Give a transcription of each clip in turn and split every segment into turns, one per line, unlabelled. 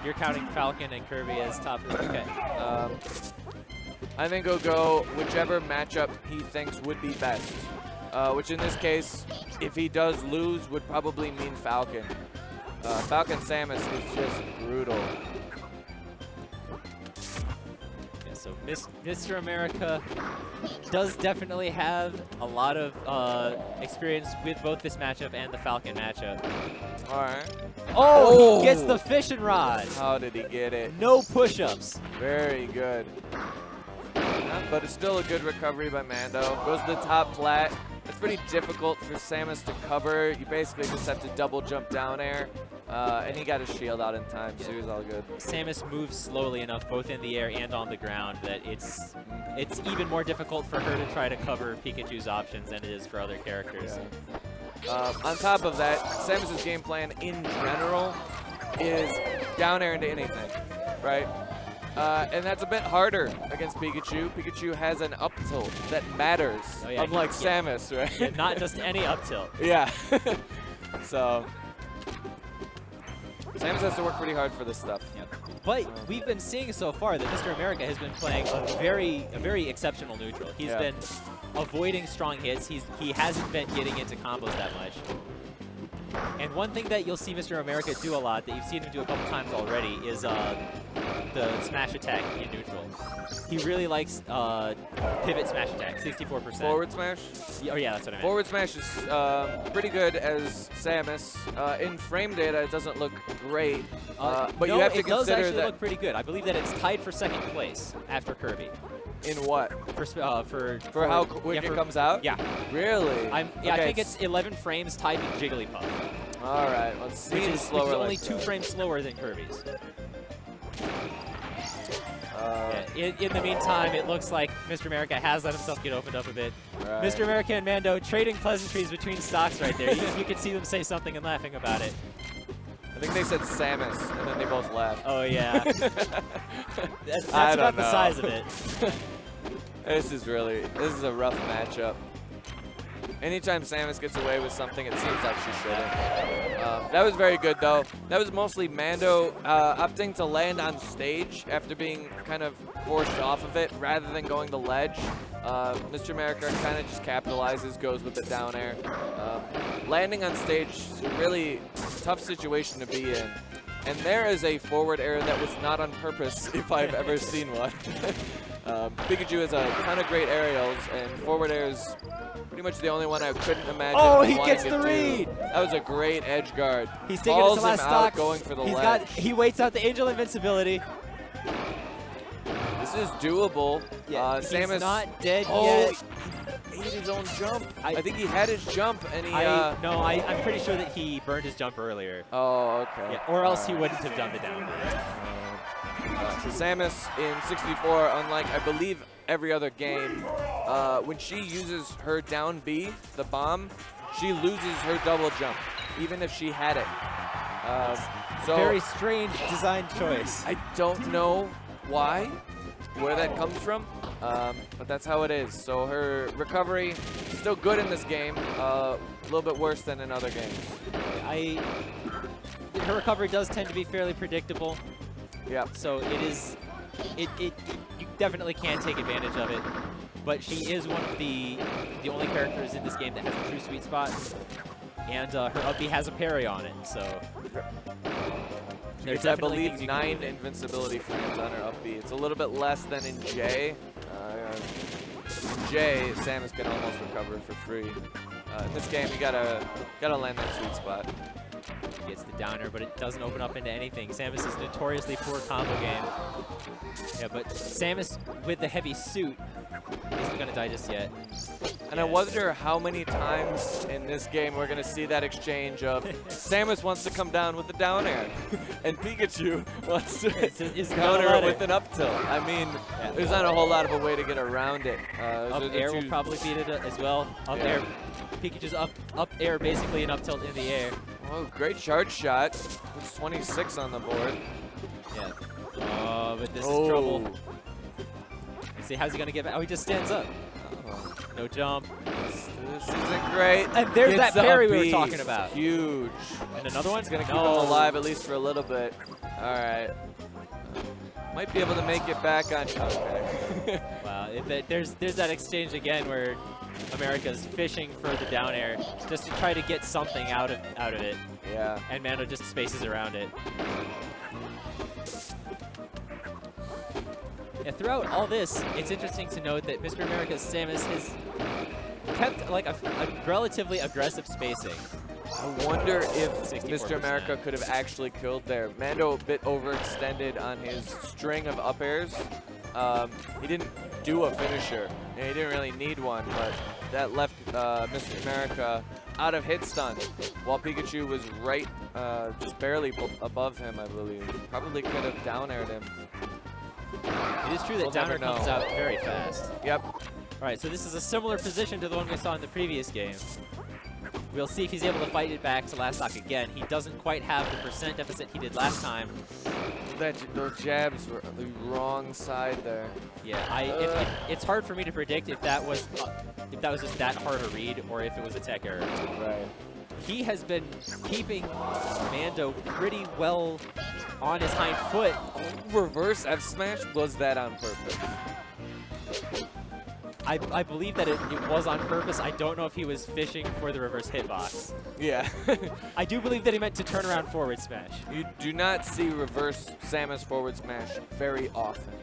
You're counting Falcon and Kirby as top. Okay.
I think he'll go whichever matchup he thinks would be best, which in this case, if he does lose, would probably mean Falcon. Falcon Samus is just brutal.
Yeah, so Mr. America does definitely have a lot of experience with both this matchup and the Falcon matchup.
All right.
Oh, he gets the fishing rod.
How did he get it?
No push-ups.
Very good. But it's still a good recovery by Mando. Goes to the top plat. It's pretty difficult for Samus to cover. You basically just have to double jump down air. And he got his shield out in time, so he was all good.
Samus moves slowly enough, both in the air and on the ground, that it's even more difficult for her to try to cover Pikachu's options than it is for other characters.
Yeah. On top of that, Samus's game plan in general is down air into anything, right? And that's a bit harder against Pikachu. Pikachu has an up tilt that matters, unlike Samus, right?
Yeah, not just any up tilt.
Yeah. So Samus has to work pretty hard for this stuff.
Yep. But we've been seeing so far that Mr. America has been playing a very exceptional neutral. He's been avoiding strong hits. He hasn't been getting into combos that much. And one thing that you'll see Mr. America do a lot, that you've seen him do a couple times already, is the smash attack in neutral. He really likes pivot smash attack, 64%.
Forward smash?
Oh yeah, that's what I meant.
Forward smash is pretty good as Samus. In frame data, it doesn't look great, but
no,
you have to
it does
consider
actually
that
look pretty good. I believe that it's tied for second place after Kirby.
In what?
For
how quick it comes out?
Yeah.
Really?
I think it's 11 frames tied to Jigglypuff.
All right, let's see.
Which is only 2 frames slower than Kirby's. In the meantime, it looks like Mr. America has let himself get opened up a bit. Right. Mr. America and Mando trading pleasantries between stocks right there. You can see them say something and laughing about it.
I think they said Samus, and then they both laughed.
Oh, yeah. that's about the size of it.
This is a rough matchup. Anytime Samus gets away with something, it seems like she shouldn't. That was very good, though. That was mostly Mando opting to land on stage after being kind of forced off of it rather than going to ledge. Mr. America kind of just capitalizes, goes with the down air. Landing on stage is a really tough situation to be in. And there is a forward air that was not on purpose, if I've ever seen one. Pikachu has a ton of great aerials, and forward air is pretty much the only one I couldn't imagine.
Oh, he gets the read!
That was a great edge guard.
He's taking it to last stock.
Going for the ledge.
He waits out the Angel Invincibility.
This is doable.
Yeah,
Samus
he's not dead yet.
He ate his own jump. I think he had his jump, and he.
No, I'm pretty sure that he burned his jump earlier.
Oh, okay.
Yeah, or else he wouldn't have done the down.
Samus in 64, unlike I believe every other game, when she uses her down B, the bomb, she loses her double jump, even if she had it. So
very strange design choice.
I don't know where that comes from, but that's how it is. So her recovery still good in this game, a little bit worse than in other games.
Her recovery does tend to be fairly predictable.
Yeah.
So you definitely can take advantage of it. But she is one of the only characters in this game that has a true sweet spot. And her up B has a parry on it, so.
There's, I believe, 9 invincibility frames on her up B. It's a little bit less than in J. In J, Samus can almost recover for free. In this game, you gotta land that sweet spot.
He gets the downer, but it doesn't open up into anything. Samus is notoriously poor combo game. Yeah, but Samus with the heavy suit isn't gonna die just yet.
And I wonder how many times in this game we're going to see that exchange of Samus wants to come down with the down air, and Pikachu wants to counter it with an up tilt. I mean, there's not a whole lot of a way to get around it.
Up air will probably beat it as well. Up air, Pikachu's up air, basically an up tilt in the air.
Oh, great charge shot. It's 26 on the board.
Yeah. Oh, but this is trouble. Let's see, how's he going to get back? Oh, he just stands up. No jump.
This isn't great.
And there's that parry we were talking about.
Huge.
And another one's
going to keep him alive at least for a little bit. right. Might be able to make it back on. Okay.
Wow, there's that exchange again where America's fishing for the down air just to try to get something out of it.
Yeah.
And Mando just spaces around it. Yeah, throughout all this, it's interesting to note that Mr. America's Samus has kept like a relatively aggressive spacing.
I wonder if
64%.
Mr. America could have actually killed there. Mando a bit overextended on his string of up airs. He didn't do a finisher, and he didn't really need one, but that left Mr. America out of hit stun, while Pikachu was right, just barely above him, I believe. Probably could have down aired him.
It is true that down air comes out very fast.
Yep.
All right, so this is a similar position to the one we saw in the previous game. We'll see if he's able to fight it back to last stock again. He doesn't quite have the percent deficit he did last time.
Those jabs were the wrong side there.
Yeah, it's hard for me to predict if that was just that hard a read or if it was a tech error.
Right.
He has been keeping Mando pretty well on his hind foot.
Reverse F smash, was that on purpose?
I believe that it was on purpose. I don't know if he was fishing for the reverse hitbox.
Yeah.
I do believe that he meant to turn around forward smash.
You do not see reverse Samus forward smash very often.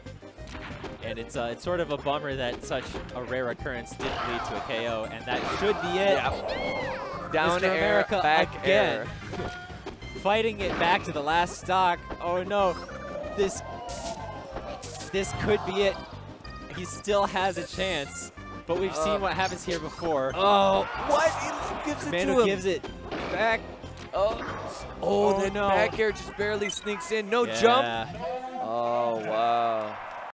And it's sort of a bummer that such a rare occurrence didn't lead to a KO, and that should be it.
Yep. Down
Mr.
air,
America
back
again.
air.
Fighting it back to the last stock. Oh no, this could be it. He still has a chance, but we've seen what happens here before.
Oh, what? He gives it
Mando
to him.
gives it back.
Oh, that
no.
back air just barely sneaks in. No jump.